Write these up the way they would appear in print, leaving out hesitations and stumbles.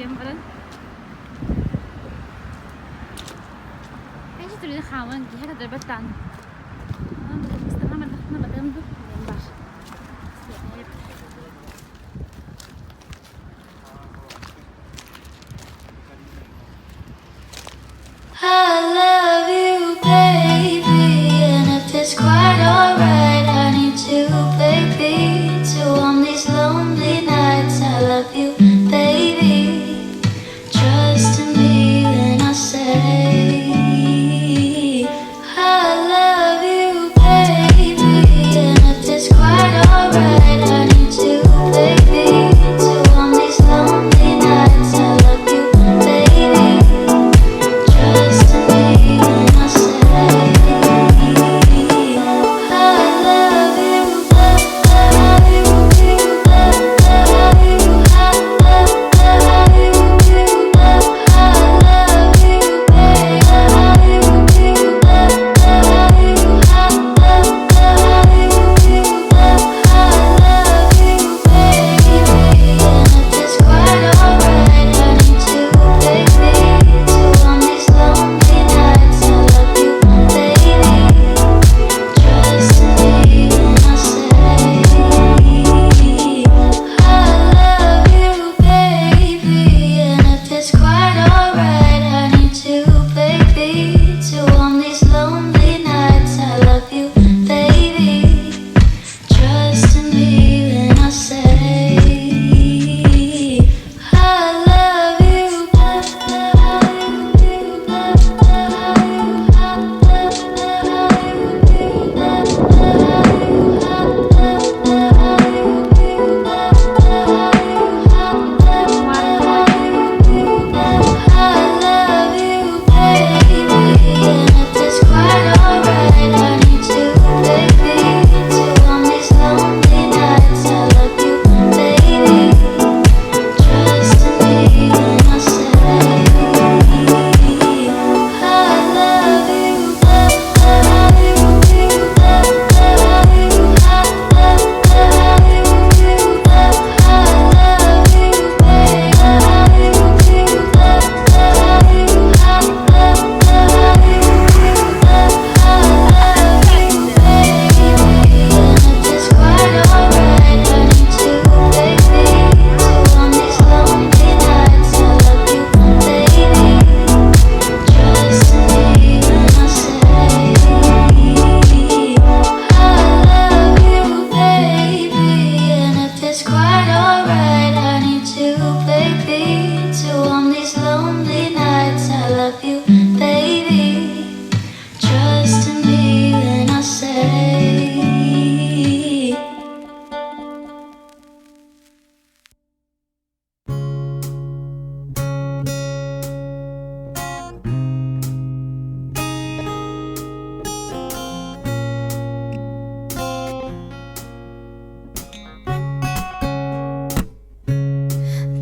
game bareng. Kayaknya tuh dia kawan, dia ada betan. Setengah nama tem tuh gambar. I love you, baby, and if it's quite alright, I need you, baby, to warm these lonely nights. I love you, baby, trust in me when I say I love you, baby, and if it's quite alright, I need you, baby, to warm these lonely nights. I love you, baby, trust in me when I say I love you, love you, love you,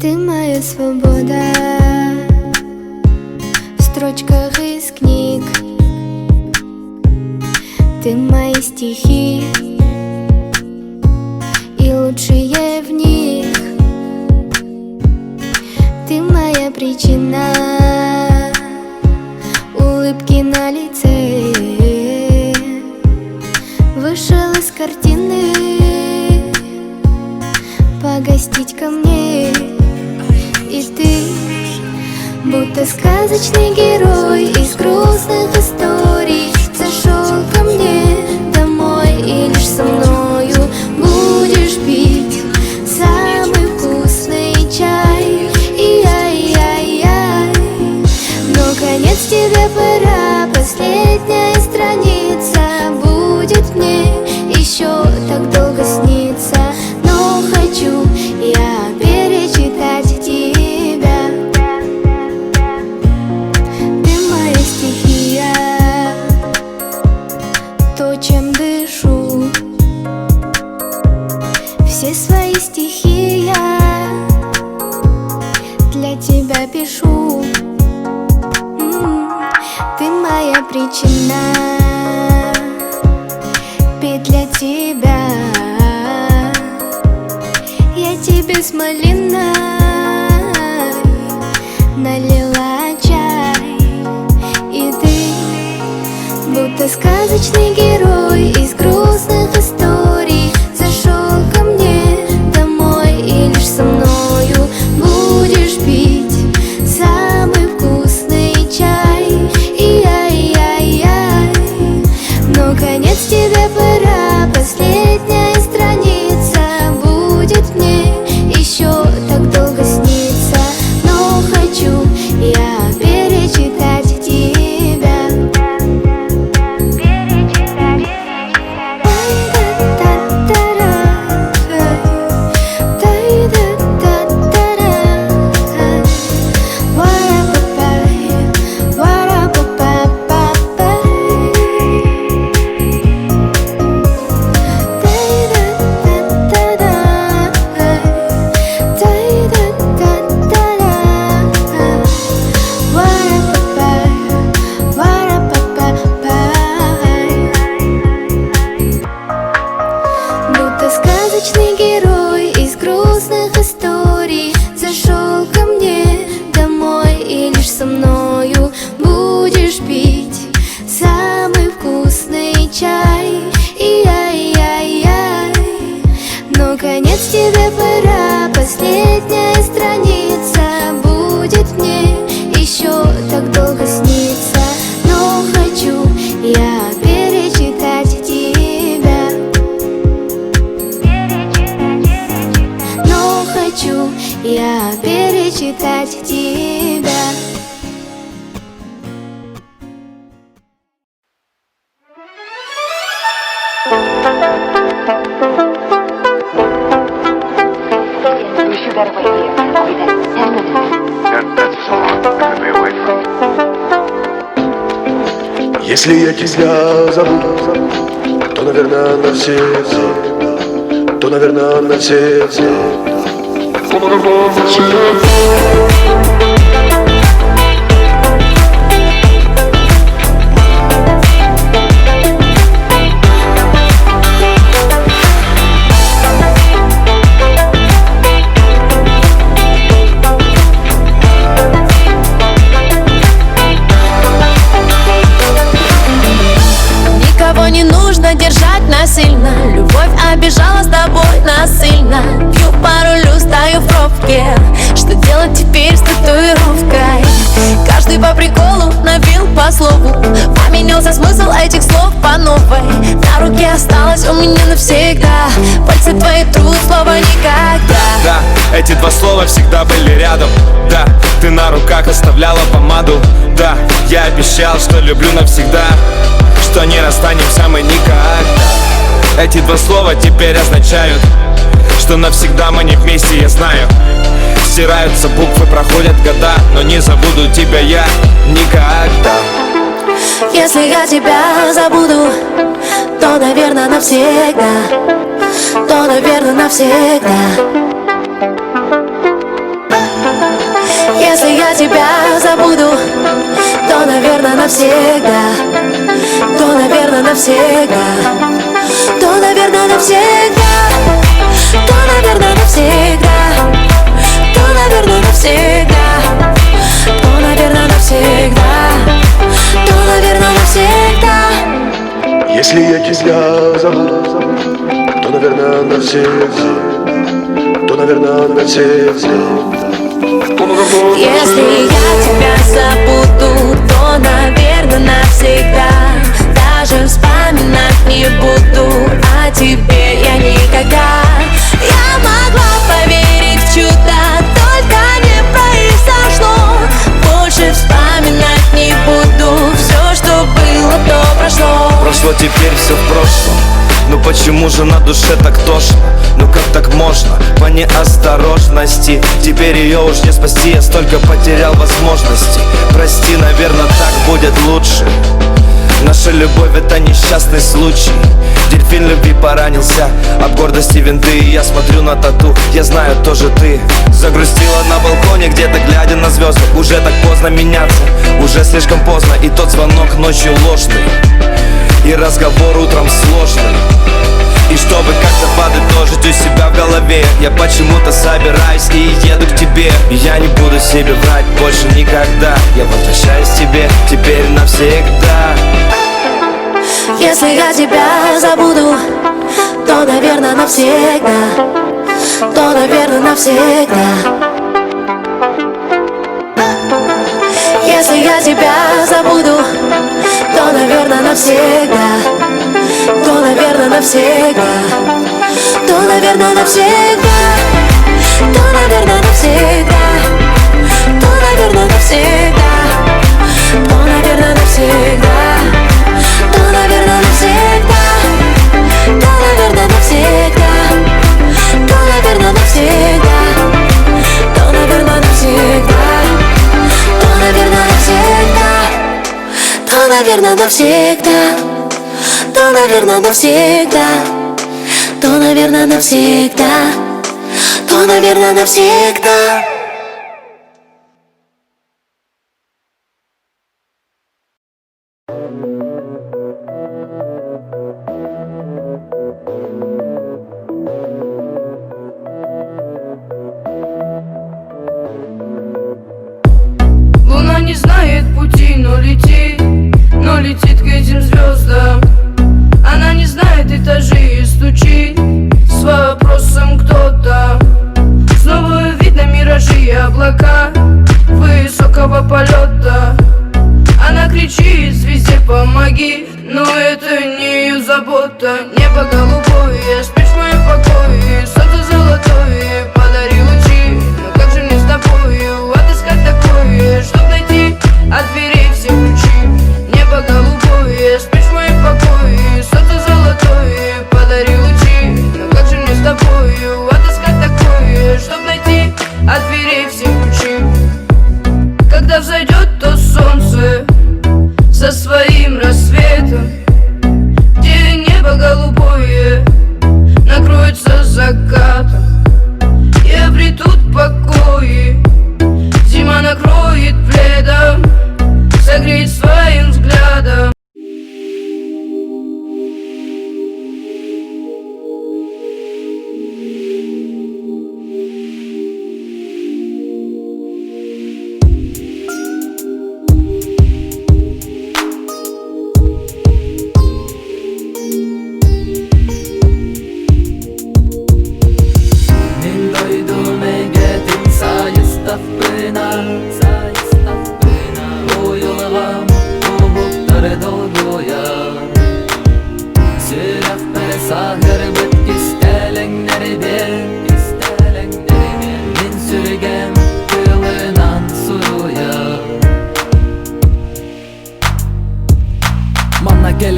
Ты моя свобода в строчках из книг. Ты мои стихи и лучшие в них. Ты моя причина улыбки на лице. Вышел из картины погостить ко мне. И ты, будто сказочный герой из грустных историй, зашел ко мне домой, и лишь со мною будешь пить самый вкусный чай. И-яй-яй-яй, но конец тебе пора, последняя страница будет мне еще так долго сниться. Но хочу я перечитать тебя. Ты моя стихия, то, чем дышу. Все свои стихи я для тебя пишу. Ты моя причина петь для тебя. Я тебе с малиной будто сказочный герой из грустных историй. Зашел ко мне домой, и лишь со мною будешь пить самый вкусный чай. И-яй-яй-яй, но конец тебе пора, последняя страница будет мне еще так долго сниться. Но хочу я перечитать тебя. Будто сказочный герой из грустных историй зашел ко мне домой, и лишь со мною будешь пить самый вкусный чай. И-яй-яй-яй, но конец тебе пора, последняя страница будет мне еще так долго сниться. Но хочу я перечитать тебя. Но хочу я перечитать тебя. You better wait here. I'll be back in 10 minutes. That's so long. I'm gonna be away from you. Если я тебя забуду, то, наверное, навсегда. То, наверное, навсегда. Никого не нужно держать насильно. Любовь обижала с тобой насильно. Пью по рулю, стою в пробке. Что делать теперь с татуировкой? Каждый по приколу набил по слову. Поменялся смысл этих слов по новой. На руке осталось у меня навсегда. Пальцы твои трут, слова никогда. Да, эти два слова всегда были рядом. Да, ты на руках оставляла помаду. Да, я обещал, что люблю навсегда, что не расстанемся мы никогда. Эти два слова теперь означают, что навсегда мы не вместе, я знаю. Стираются буквы, проходят года, но не забуду тебя я никогда. Если я тебя забуду, то, наверное, навсегда. То, наверное, навсегда. Если я тебя забуду, то, наверное, навсегда. То, наверное, навсегда. То, наверное, навсегда. То, наверное, навсегда. То, наверное, навсегда. То, наверное, навсегда. То, наверное, навсегда. Если я тебя забуду, то, наверное, навсегда. То, наверное, навсегда. Если я тебя забуду, то, наверное, навсегда. Даже вспоминать не буду о тебе я никогда. Я могла поверить в чудо, только не произошло. Больше вспоминать не буду. Все, что было, то прошло. Прошло, теперь все в прошлом. Ну почему же на душе так тошно? Ну как так можно? По неосторожности. Теперь ее уж не спасти, я столько потерял возможностей. Прости, наверное, так будет лучше. Наша любовь это несчастный случай. Дельфин любви поранился, от гордости винты. Я смотрю на тату, я знаю, тоже ты. Загрустила на балконе, где-то глядя на звезды. Уже так поздно меняться, уже слишком поздно. И тот звонок ночью ложный, и разговор утром сложный. И чтобы как-то подытожить у себя в голове, я почему-то собираюсь и еду к тебе. И я не буду себе врать больше никогда. Я возвращаюсь к тебе теперь навсегда. Если я тебя забуду, то, наверное, навсегда. То, наверное, навсегда. Если я тебя забуду, то, наверное, навсегда. То, наверное, навсегда. То, наверное, навсегда. То, наверное, навсегда. То, наверное, навсегда. То, наверное, навсегда. То, наверное, навсегда. То, наверное, навсегда. То, наверное, навсегда. То, наверное, навсегда. То, наверное, навсегда. То, наверное, навсегда. То, наверное, навсегда. То, наверное, навсегда. То, наверное, навсегда. Луна не знает пути, но летит к этим звездам. Она не знает этажей и стучит с вопросом кто там. Снова видно миражи и облака высокого полета. Она кричит звезде помоги, но это не ее забота. Небо голубое, спишь в моем покое, солнце золотое, подари лучи. Но как же мне с тобою отыскать такое, чтоб найти от дверей все ключи? Небо голубое, спишь в моем покое, солнце золотое, подари лучи. Но как же мне с тобою отыскать такое, чтоб найти от дверей все ключи? Когда взойдет то солнце со своим рассветом, где небо голубое накроется закатом, и обретут покои, зима накроет пледом, согреет своим взглядом.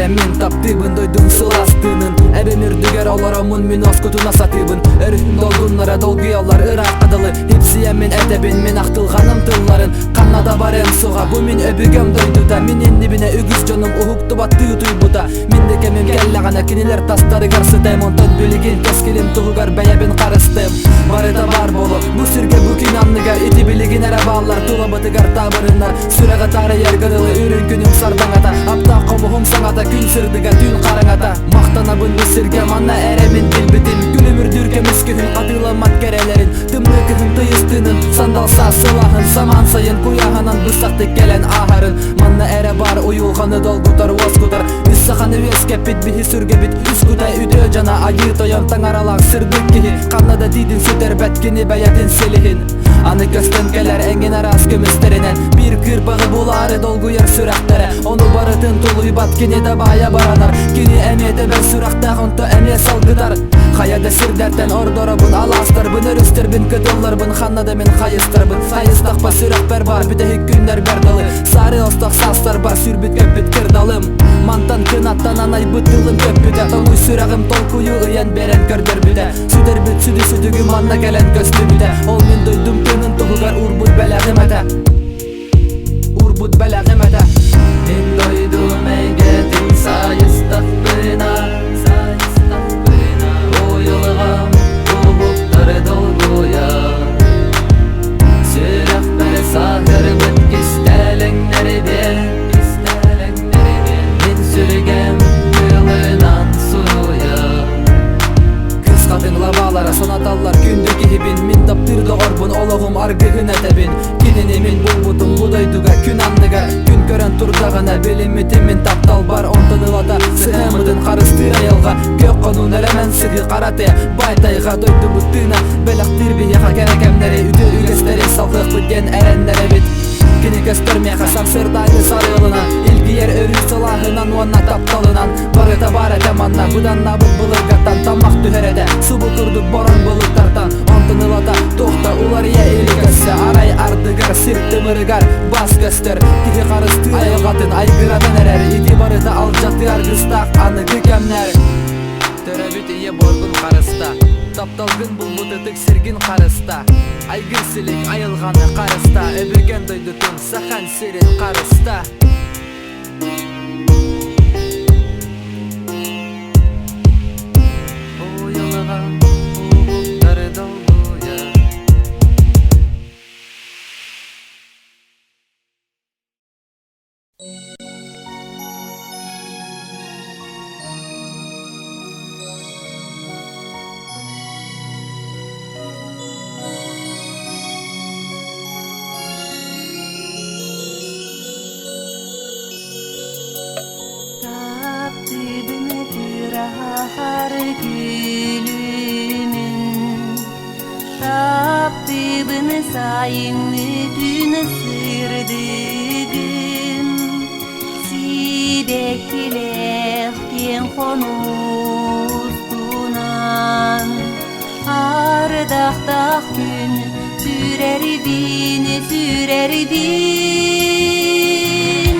Min taptibin doydum sılastının Ebem ürdüger olaramın min oskutuna satibin Örühüm dolgunlara dolgu yollar ırak adalı Hepsiye min etebin min aktılganım tılların Kannada barem suğa bu min öbügem doydu da Min innibine ügüz canım uhuktu battığı tuybu da Min de kemim kellagana kiniler tastarı garsıdayım Ondan biligin keskilim tuğugar beyebin karıstım Barıda bar bolu bu sürge bu kinanlıgar İti biligin arabalar tuğa batıgar tabırınlar Süreğe tarı yer gıdılı ürün günüm sardangata Apta komuhum sanata gün sırdıga dün karangata Maktanabın bu sürge manna eremin dilbitin Gülümür dürkem üskühün atılamat kerelerin Tımlı kıhın tıyıstının sandalsa sılahın Saman sayın kuyahanan bısaktık gelen aharın Manna ere bar uyulğanı dolgutar voskutar Üssakanı veskepit bihi sürgebit Üskutay üdö cana ayı toyan tangaralak sırdık kihi Kannada didin süter betkini beyedin silihin Anı kösten geler engin aras kömüsterinen Bir kırbağı buları dolgu yer sürektere Onu barıtın tuluy bat kini de baya baranar Kini emiyete ben sürekte kontu emiye salgıdar Hayada sirderten ordorabın alastar Bın örüster bin kıdıllar bın xannada min xayıstar bın Xayıstak ba sürek ber bar bir de hik günler berdalı Sarı ostak sastar bar sürbüt köpüt kırdalım Mantan kınattan anay bıtılım köpüte Tonuy süreğim tolkuyu ıyan beren körder büte Süder büt südü südügü manna gelen köstü büte Ol min duydum tının tuğugar urbut belağım ete Urbut belağım ete Min duydum eygetin sayıstak bina Uyulğam uğukları dolguya Sürek beri sahır büt kistelengleri bil Min sürgem yılınan suya Kız kadınla bağlara sonatallar gündür gihibin Min taptırdı orbun oloğum argıhın etebin Kinini min bulbutum budayduga kün anlıgar Gün kören жана билимити мен таптал бар онтынылата сыгымыдын карысты айылга көк конун элемен сыгы карате байтайга дойду буттына белек тирбияга керекемнери үтө үгестери салкык бүткен эреннере бит кинекестер меха самсырдайды сарылынан илгиер өрү сылахынан уанна тапталынан барыта барата манна буданна бут былыргаттан тамак түһереде субу курдук борон булуктартан онтынылата тохта улар я илгесе арай ардыгар сыртымырыгар бас көстөр тиги карысты айылгатын айгырадан эрер иди барыта ал жаты аргыстак аны кекемнер төрөбүт ие боргун карыста тапталгын булбуты тиксиргин карыста айгырсилик айылганы карыста өбүген дойдутун сахан сирин карыста оюлган улуттары долгуя Sayını dün ısırdıgın Sidektilekten konustunan Ardaqtaq gün sürerdin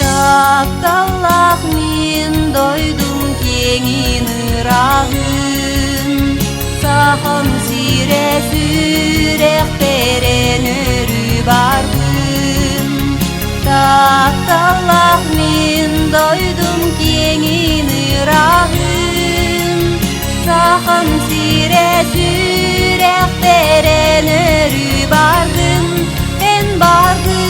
Taptallaq min doydum kengin ırağın Saham sire sürekberen örü bardım Taptallaq min doydum kengin ırağın Saham sire sürekberen örü bardım En bardım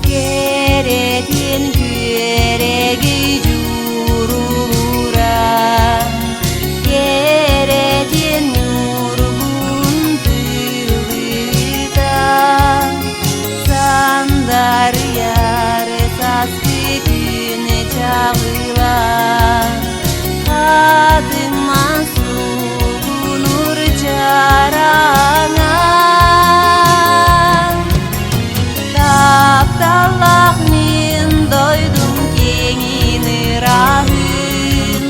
Keretin göregi jururan Keretin nurgun tığıdan Sandar yare saslı güne çağılan Kadın mansuğunur carana Taptallaq min doydum kengin ırağın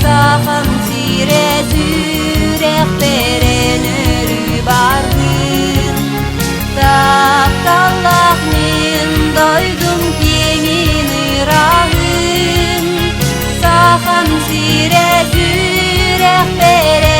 Saham sire sürekberen örü bargın Taptallaq min doydum kengin ırağın Saham sire sürekberen